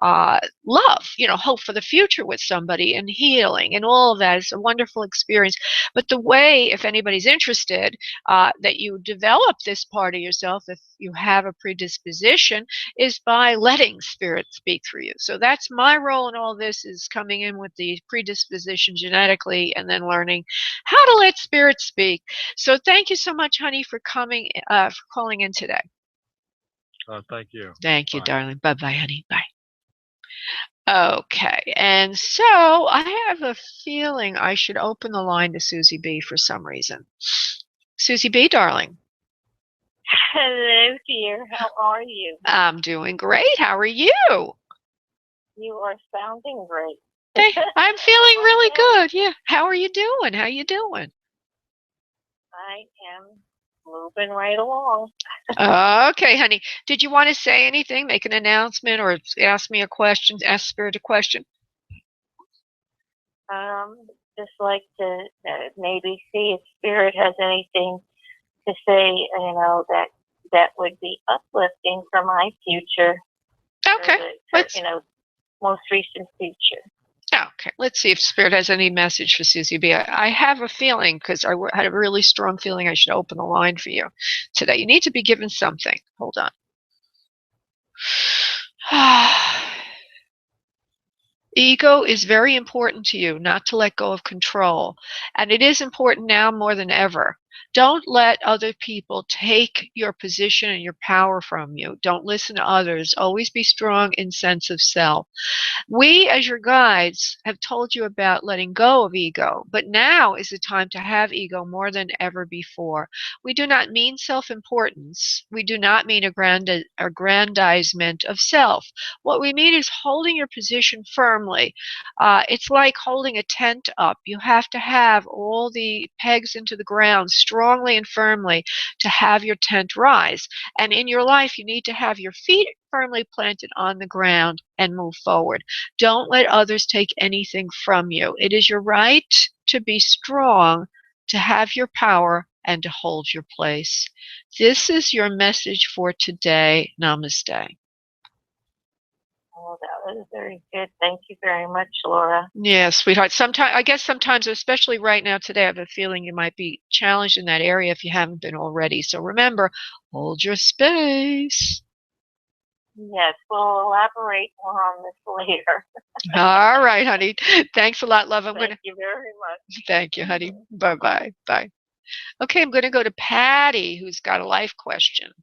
love, hope for the future with somebody and healing and all of that. It's a wonderful experience. But the way, if anybody's interested, that you develop this part of yourself, if you have a predisposition, is by letting spirit speak through you. So that's my role in all this, is coming in with the predisposition genetically and then learning how to let spirit speak. So thank you so much, honey, for coming, for calling in today. Thank you. Thank you, Bye. darling. Bye-bye, honey. Bye. Okay, and so I have a feeling I should open the line to Susie B for some reason. Susie B, darling. Hello, dear. How are you? I'm doing great. How are you? You are sounding great. Hey, I'm feeling really good. Yeah. How are you doing? How you doing? I am moving right along. Okay, honey. Did you want to say anything, make an announcement, or ask me a question, ask Spirit a question? Just like to maybe see if Spirit has anything to say, that would be uplifting for my future. Okay. Most recent future. Okay, let's see if Spirit has any message for Susie B. I have a feeling, because I had a really strong feeling I should open the line for you today. You need to be given something. Hold on. Ego is very important to you, not to let go of control. And it is important now more than ever. Don't let other people take your position and your power from you. Don't listen to others. Always be strong in sense of self. We, as your guides, have told you about letting go of ego, but now is the time to have ego more than ever before. We do not mean self-importance. We do not mean aggrandizement of self. What we mean is holding your position firmly. It's like holding a tent up. You have to have all the pegs into the ground strongly and firmly to have your tent rise. And in your life, you need to have your feet firmly planted on the ground and move forward. Don't let others take anything from you. It is your right to be strong, to have your power, and to hold your place. This is your message for today. Namaste. Oh, that was very good. Thank you very much, Laura. Yeah, sweetheart. Sometimes, especially right now today, I have a feeling you might be challenged in that area if you haven't been already. So remember, hold your space. Yes, we'll elaborate more on this later. All right, honey. Thanks a lot, love. Thank you very much. Thank you, honey. Bye-bye. Bye. Okay, I'm going to go to Patty, who's got a life question.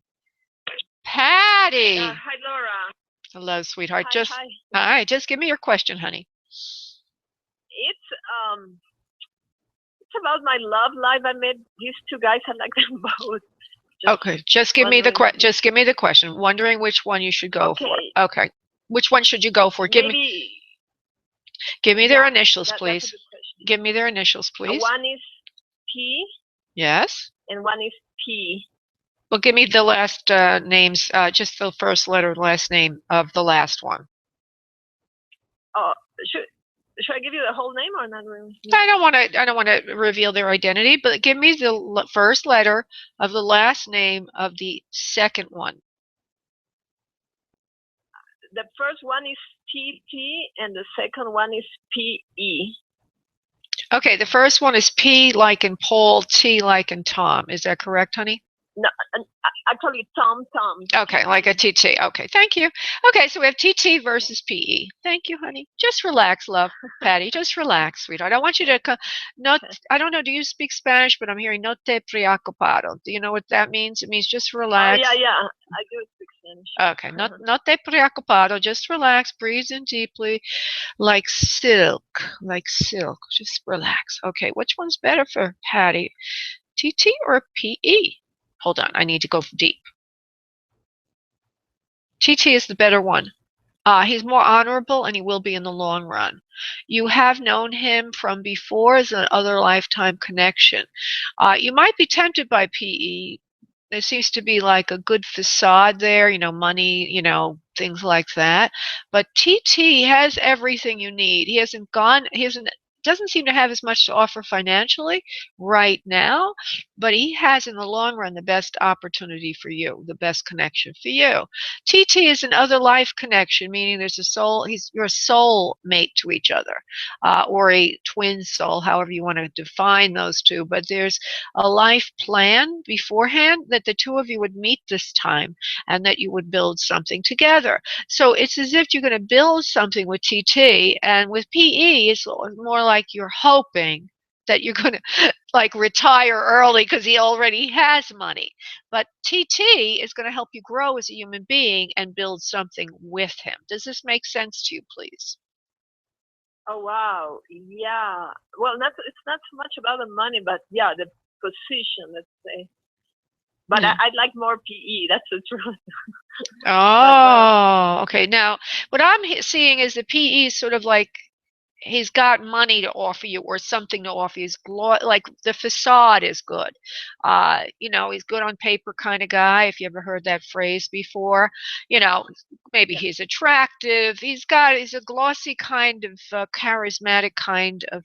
Patty. Hi, Laura. Hello, sweetheart. Hi. Hi. Just give me your question, honey. It's about my love life. I met these two guys. I like them both. Okay, just give me the question. Wondering which one you should go for. Okay, which one should you go for? Give me their initials, please. Give me their initials, please. One is P. Yes. And one is P. Well, give me the last names. Just the first letter, last name of the last one. Oh, should I give you the whole name or not really? I don't want to reveal their identity, but give me the first letter of the last name of the second one. The first one is TT and the second one is PE. Okay, the first one is P like in Paul, T like in Tom. Is that correct, honey? No, actually, Tom. Okay, like a TT. Okay, thank you. Okay, so we have TT versus PE. Thank you, honey. Just relax, love. Patty, just relax, sweetheart. I want you to not. I don't know. Do you speak Spanish? But I'm hearing no te preocupado. Do you know what that means? It means just relax. Oh yeah. I do speak Spanish. Okay, no te preocupado. Just relax. Breathe in deeply, like silk, like silk. Just relax. Okay, which one's better for Patty? TT or PE? Hold on, I need to go deep. TT is the better one. He's more honorable, and he will be in the long run. You have known him from before as an other lifetime connection. You might be tempted by PE. There seems to be like a good facade there, money, things like that. But TT has everything you need. He doesn't seem to have as much to offer financially right now, but he has in the long run the best opportunity for you, the best connection for you. TT is an other life connection, meaning there's a soul, you're a soul mate to each other, or a twin soul, however you want to define those two. But there's a life plan beforehand that the two of you would meet this time and that you would build something together. So it's as if you're going to build something with TT, and with PE, it's more like you're hoping that you're going to like retire early because he already has money. But TT is going to help you grow as a human being and build something with him. Does this make sense to you, please? Oh wow, yeah. Well, it's not so much about the money, but yeah, the position, let's say. But Yeah. I'd like more PE. That's the truth. Oh, okay. Now, what I'm seeing is the PE is sort of like he's got money to offer you or something to offer you. Like the facade is good. He's good on paper kind of guy, if you ever heard that phrase before. Maybe he's attractive. He's a glossy kind of charismatic kind of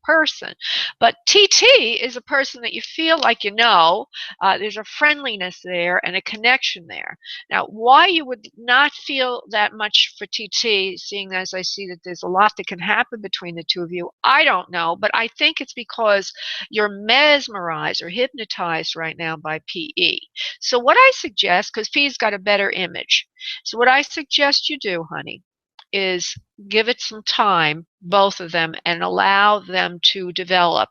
person. But TT is a person that you feel like there's a friendliness there and a connection there. Now, why you would not feel that much for TT, seeing as I see that there's a lot that can happen between the two of you, I don't know, but I think it's because you're mesmerized or hypnotized right now by PE. So what I suggest, because P's got a better image, so what I suggest you do, honey, is give it some time, both of them, and allow them to develop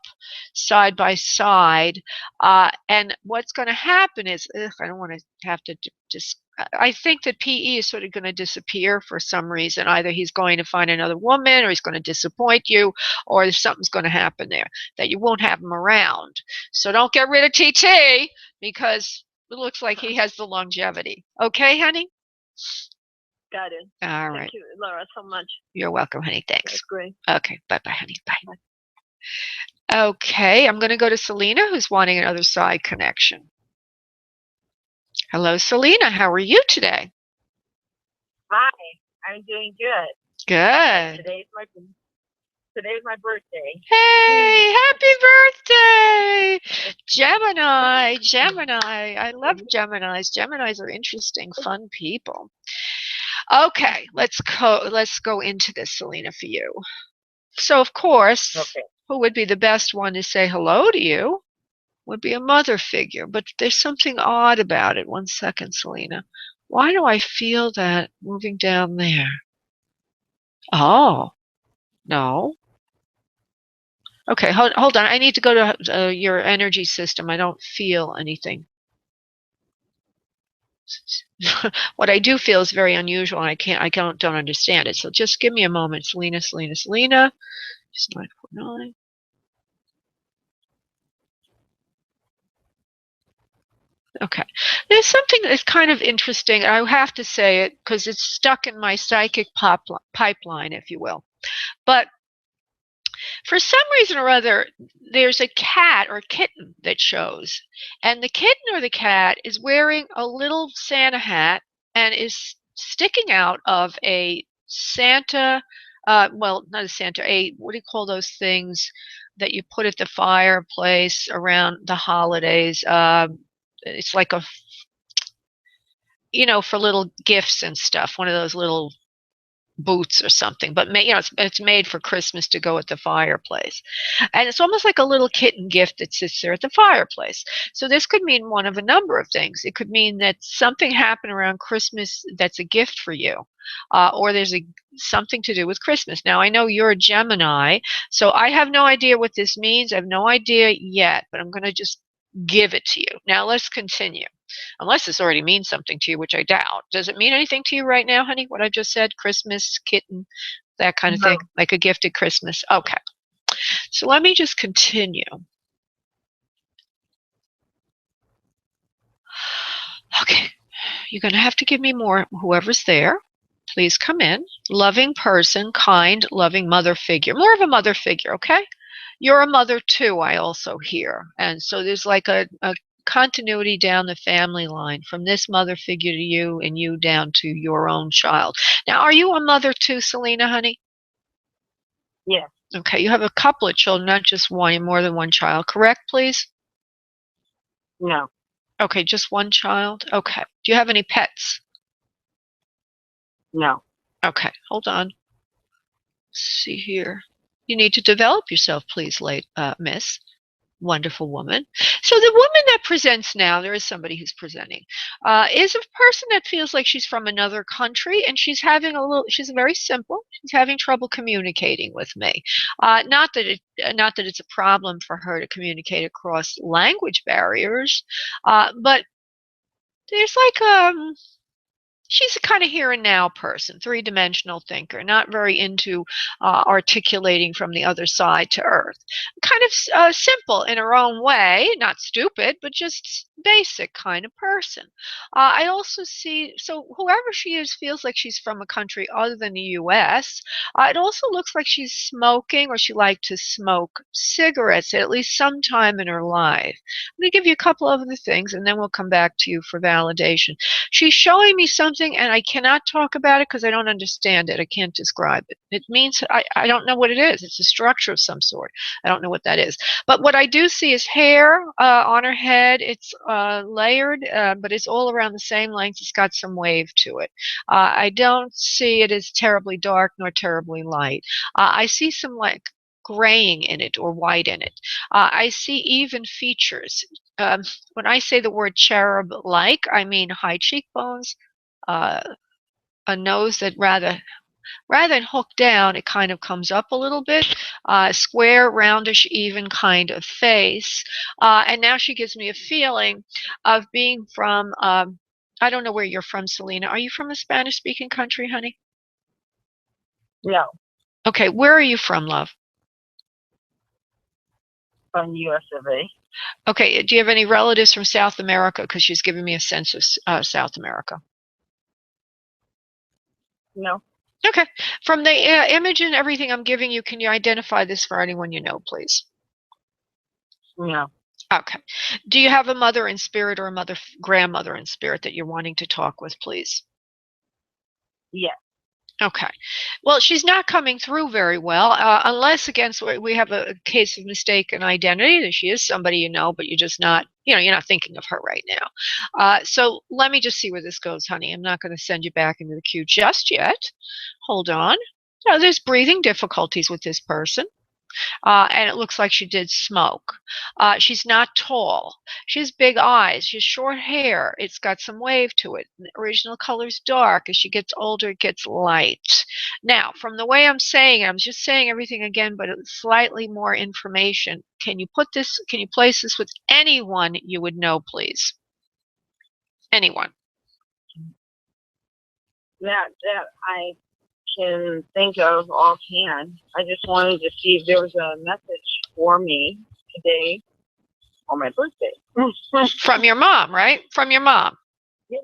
side by side. And what's going to happen is, I don't want to have to just. I think that PE is sort of going to disappear for some reason. Either he's going to find another woman, or he's going to disappoint you, or something's going to happen there that you won't have him around. So don't get rid of TT because it looks like he has the longevity. Okay, honey? Got it. All right. Thank you, Laura, so much. You're welcome, honey. Thanks. That's great. Okay. Bye-bye, honey. Bye. Okay. I'm going to go to Selena, who's wanting an other side connection. Hello, Selena. How are you today? Hi. I'm doing good. Good. Today's my birthday. Hey, happy birthday! Gemini. I love Geminis. Geminis are interesting, fun people. Okay, let's go into this, Selena, for you. So, of course, Okay. who would be the best one to say hello to you would be a mother figure, but there's something odd about it. 1 second, Selena. Why do I feel that moving down there? Oh, no. Okay, hold on. I need to go to your energy system. I don't feel anything. What I do feel is very unusual, and I don't understand it. So just give me a moment, Selena. Just 949. Okay. There's something that's kind of interesting. I have to say it because it's stuck in my psychic pipeline, if you will. But for some reason or other, there's a cat or kitten that shows. And the kitten or the cat is wearing a little Santa hat and is sticking out of a Santa, well, not a Santa, what do you call those things that you put at the fireplace around the holidays? It's like for little gifts and stuff, one of those little boots or something, but it's made for Christmas to go at the fireplace. And it's almost like a little kitten gift that sits there at the fireplace. So this could mean one of a number of things. It could mean that something happened around Christmas that's a gift for you, or there's something to do with Christmas. Now, I know you're a Gemini, so I have no idea what this means. I have no idea yet, but I'm going to just give it to you. Now, let's continue. Unless this already means something to you, which I doubt. Does it mean anything to you right now, honey, what I just said? Christmas, kitten, that kind of thing? Like a gift at Christmas? Okay. So let me just continue. Okay. You're going to have to give me more. Whoever's there, please come in. Loving person, kind, loving mother figure. More of a mother figure, okay? You're a mother too, I also hear. And so there's like a continuity down the family line from this mother figure to you and you down to your own child. Now, are you a mother too, Selena, honey? Yes. Okay, you have a couple of children, not just one, more than one child, correct, please? No. Okay, just one child? Okay. Do you have any pets? No. Okay, hold on. Let's see here. You need to develop yourself, please, miss. Wonderful woman. So the woman that presents now, there is somebody who's presenting, is a person that feels like she's from another country and she's she's very simple. She's having trouble communicating with me. Not that it's a problem for her to communicate across language barriers, but there's like she's a kind of here and now person, three-dimensional thinker, not very into articulating from the other side to earth. Kind of simple in her own way, not stupid, but just basic kind of person. I also see, so whoever she is feels like she's from a country other than the U.S. It also looks like she's smoking or she liked to smoke cigarettes at least sometime in her life. I'm going to give you a couple of other things and then we'll come back to you for validation. She's showing me something and I cannot talk about it because I don't understand it. I can't describe it. It means I don't know what it is. It's a structure of some sort. I don't know what that is. But what I do see is hair on her head. It's layered, but it's all around the same length. It's got some wave to it. I don't see it as terribly dark nor terribly light. I see some like graying in it or white in it. I see even features. When I say the word cherub-like, I mean high cheekbones, a nose that rather than hook down, it kind of comes up a little bit, square, roundish, even kind of face. And now she gives me a feeling of being from, I don't know where you're from, Selena. Are you from a Spanish-speaking country, honey? No. Okay, where are you from, love? From US of A. Okay, do you have any relatives from South America? Because she's giving me a sense of South America. No. Okay. From the image and everything I'm giving you, can you identify this for anyone you know, please? No. Okay. Do you have a mother in spirit or a grandmother in spirit that you're wanting to talk with, please? Yes. Okay. Well, she's not coming through very well, unless, again, so we have a case of mistaken identity, that she is somebody you know, but you're just not, you're not thinking of her right now. So let me just see where this goes, honey. I'm not going to send you back into the queue just yet. Hold on. Now, there's breathing difficulties with this person. And it looks like she did smoke. She's not tall. She has big eyes. She has short hair. It's got some wave to it. The original color's dark. As she gets older, it gets light. Now, from the way I'm saying it, I'm just saying everything again, but it's slightly more information. Can you place this with anyone you would know, please? Anyone. That I can think of offhand. I just wanted to see if there was a message for me today on my birthday. From your mom, right? From your mom. Yeah.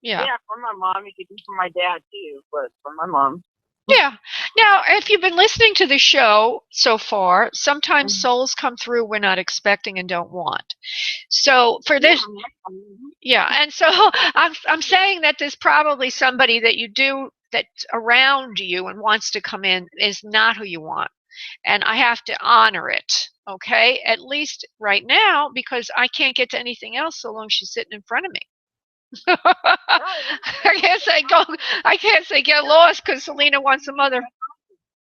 Yeah. Yeah, from my mom. It could be from my dad too, but from my mom. Yeah. Now, if you've been listening to the show so far, sometimes souls come through we're not expecting and don't want. So for this, yeah, and so I'm saying that there's probably somebody that you do that's around you and wants to come in is not who you want, and I have to honor it. Okay, at least right now, because I can't get to anything else so long as she's sitting in front of me. I can't say get lost because Selena wants some other.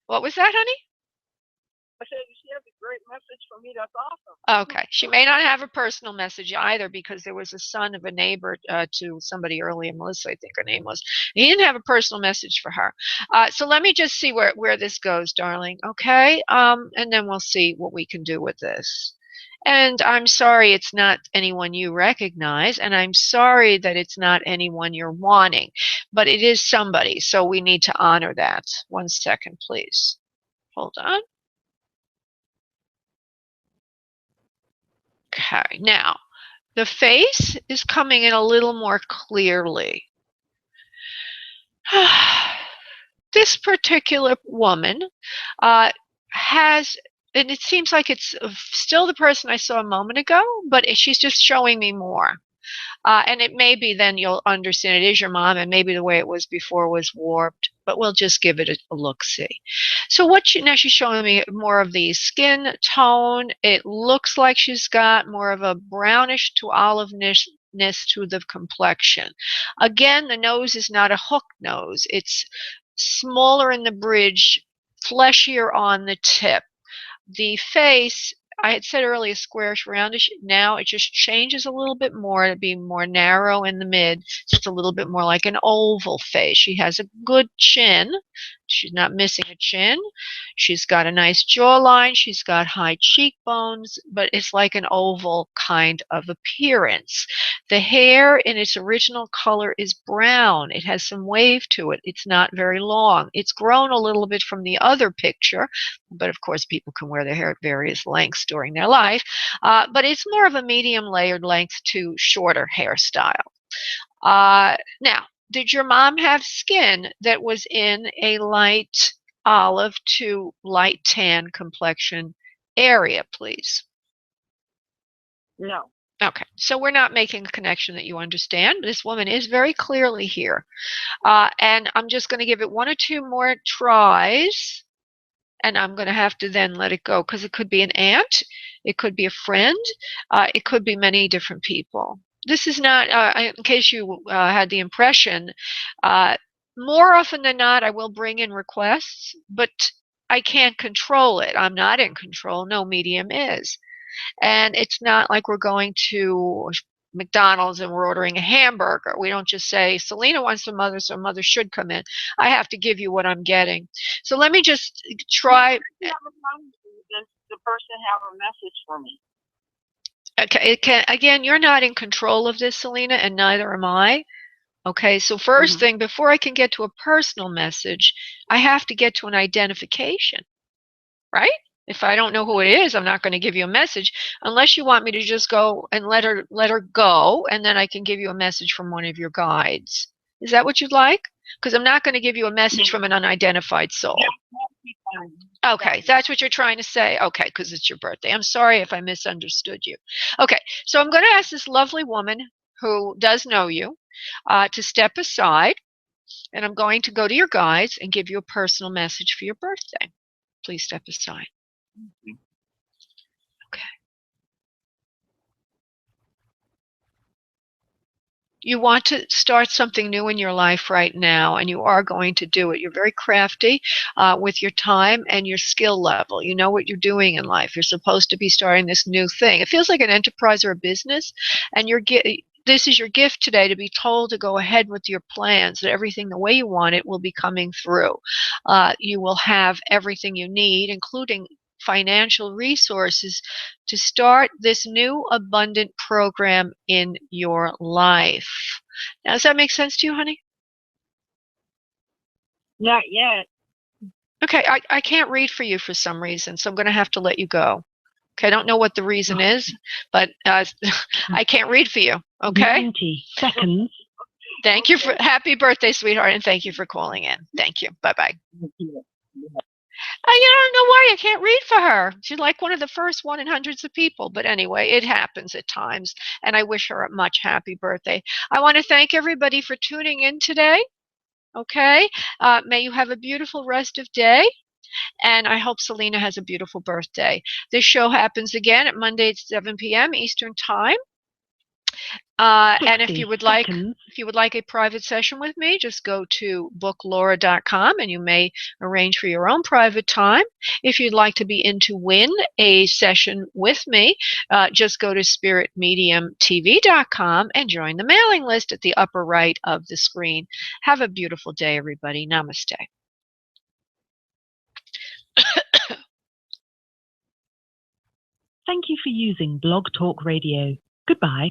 What was that, honey? I said, if she has a great message for me, that's awesome. Okay. She may not have a personal message either because there was a son of a neighbor to somebody earlier, Melissa, I think her name was. He didn't have a personal message for her. So let me just see where this goes, darling. Okay. And then we'll see what we can do with this. And I'm sorry it's not anyone you recognize, and I'm sorry that it's not anyone you're wanting, but it is somebody, so we need to honor that. 1 second, please. Hold on. Okay, now, the face is coming in a little more clearly. This particular woman has, and it seems like it's still the person I saw a moment ago, but she's just showing me more. And it may be then you'll understand it is your mom, and maybe the way it was before was warped, but we'll just give it a look-see. So now she's showing me more of the skin tone. It looks like she's got more of a brownish to oliveness to the complexion. Again, the nose is not a hook nose. It's smaller in the bridge, fleshier on the tip. The face, I had said earlier, squarish, roundish. Now it just changes a little bit more to be more narrow in the mid, just a little bit more like an oval face. She has a good chin. She's not missing a chin. She's got a nice jawline. She's got high cheekbones, but it's like an oval kind of appearance. The hair in its original color is brown. It has some wave to it. It's not very long. It's grown a little bit from the other picture, but of course people can wear their hair at various lengths during their life. But it's more of a medium layered length to shorter hairstyle. Now, did your mom have skin that was in a light olive to light tan complexion area, please? No. Okay, so we're not making a connection that you understand. This woman is very clearly here. And I'm just going to give it 1 or 2 more tries, and I'm going to have to then let it go because it could be an aunt, it could be a friend, it could be many different people. This is not, in case you had the impression, more often than not, I will bring in requests, but I can't control it. I'm not in control. No medium is. And it's not like we're going to McDonald's and we're ordering a hamburger. We don't just say, Selena wants some mother, so mother should come in. I have to give you what I'm getting. So let me just try. Does the person have a message for me? Okay, again, you're not in control of this, Selena, and neither am I. Okay, so first thing, before I can get to a personal message, I have to get to an identification, right? If I don't know who it is, I'm not going to give you a message unless you want me to just go and let her go, and then I can give you a message from one of your guides. Is that what you'd like? Because I'm not going to give you a message from an unidentified soul. Okay, that's what you're trying to say? Okay, because it's your birthday. I'm sorry if I misunderstood you. Okay, so I'm going to ask this lovely woman who does know you to step aside, and I'm going to go to your guides and give you a personal message for your birthday. Please step aside. Okay. You want to start something new in your life right now, and you are going to do it. You're very crafty with your time and your skill level. You know what you're doing in life. You're supposed to be starting this new thing. It feels like an enterprise or a business, and this is your gift today, to be told to go ahead with your plans, that everything the way you want it will be coming through. You will have everything you need, including financial resources, to start this new abundant program in your life. Now, does that make sense to you, honey? Not yet. Okay, I can't read for you for some reason, so I'm going to have to let you go. Okay, I don't know what the reason is, but I can't read for you. Okay? 90 seconds. Thank you for happy birthday, sweetheart, and thank you for calling in. Thank you. Bye-bye. I don't know why I can't read for her. She's like one of the first one in hundreds of people. But anyway, it happens at times, and I wish her a much happy birthday. I want to thank everybody for tuning in today. Okay? May you have a beautiful rest of day. And I hope Selena has a beautiful birthday. This show happens again at Monday at 7 p.m. Eastern Time. And if you would like, seconds. if you would like a private session with me, just go to booklaura.com and you may arrange for your own private time. If you'd like to be in to win a session with me, just go to spiritmediumtv.com and join the mailing list at the upper right of the screen. Have a beautiful day, everybody. Namaste. Thank you for using Blog Talk Radio. Goodbye.